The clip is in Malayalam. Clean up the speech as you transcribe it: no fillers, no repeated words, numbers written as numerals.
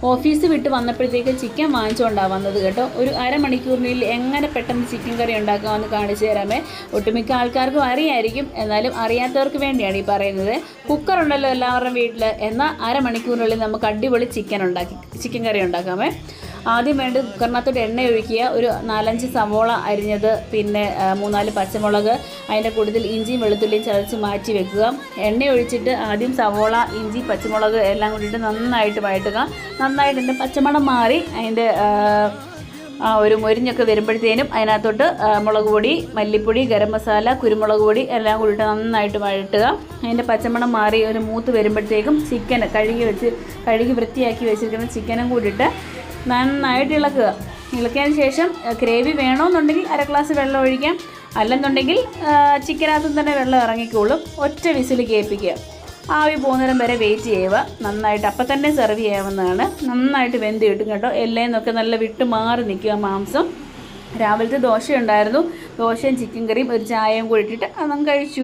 ഓഫീസ് വിട്ട് വന്നപ്പോഴത്തേക്ക് ചിക്കൻ വാങ്ങിച്ചുകൊണ്ടാണ് വന്നത് കേട്ടോ. ഒരു അരമണിക്കൂറിനുള്ളിൽ എങ്ങനെ പെട്ടെന്ന് ചിക്കൻ കറി ഉണ്ടാക്കാമെന്ന് കാണിച്ചു തരാമേ. ഒട്ടുമിക്ക ആൾക്കാർക്കും അറിയായിരിക്കും, എന്നാലും അറിയാത്തവർക്ക് വേണ്ടിയാണ് ഈ പറയുന്നത്. കുക്കറുണ്ടല്ലോ എല്ലാവരുടെയും വീട്ടിൽ, എന്നാൽ അരമണിക്കൂറിനുള്ളിൽ നമുക്ക് അടിപൊളി ചിക്കൻ കറി ഉണ്ടാക്കാമേ. ആദ്യം വേണ്ടത് കുക്കറിനകത്തോട്ട് എണ്ണ ഒഴിക്കുക, ഒരു 4-5 സവോള അരിഞ്ഞത്, പിന്നെ 3-4 പച്ചമുളക്, അതിൻ്റെ കൂട്ടത്തിൽ ഇഞ്ചിയും വെളുത്തുള്ളിയും ചതച്ച് മാറ്റി വെക്കുക. എണ്ണ ഒഴിച്ചിട്ട് ആദ്യം സവോള, ഇഞ്ചി, പച്ചമുളക് എല്ലാം കൂടിയിട്ട് നന്നായിട്ട് വഴറ്റുക. നന്നായിട്ട് എൻ്റെ പച്ചമണം മാറി അതിൻ്റെ ഒരു മൊരിഞ്ഞൊക്കെ വരുമ്പോഴത്തേനും അതിനകത്തോട്ട് മുളക് പൊടി, മല്ലിപ്പൊടി, ഗരം മസാല, കുരുമുളക് പൊടി എല്ലാം കൂടിയിട്ട് നന്നായിട്ട് വഴറ്റുക. അതിൻ്റെ പച്ചമണം മാറി ഒരു മൂത്ത് വരുമ്പോഴത്തേക്കും ചിക്കൻ കഴുകി വൃത്തിയാക്കി വെച്ചിരിക്കുന്ന ചിക്കനും കൂടിയിട്ട് നന്നായിട്ട് ഇളക്കിയതിന് ശേഷം ഗ്രേവി വേണമെന്നുണ്ടെങ്കിൽ 1/2 ഗ്ലാസ് വെള്ളം ഒഴിക്കാം, അല്ലെന്നുണ്ടെങ്കിൽ ചിക്കനകത്തും തന്നെ വെള്ളം ഇറങ്ങിക്കോളും. ഒറ്റ വിസിൽ കേൾപ്പിക്കുക, ആവി പോകുന്നേരം വരെ വെയിറ്റ് ചെയ്യുക. നന്നായിട്ട് അപ്പം തന്നെ സെർവ് ചെയ്യാവുന്നതാണ്. നന്നായിട്ട് വെന്ത് കിട്ടും കേട്ടോ. എല്ലേന്നൊക്കെ നല്ല വിട്ട് മാറി നിൽക്കുക മാംസം. രാവിലത്തെ ദോശയുണ്ടായിരുന്നു, ദോശയും ചിക്കൻ കറിയും ഒരു ചായയും കൂടി ഇട്ടിട്ട് അതങ്ങ് കഴിച്ചു.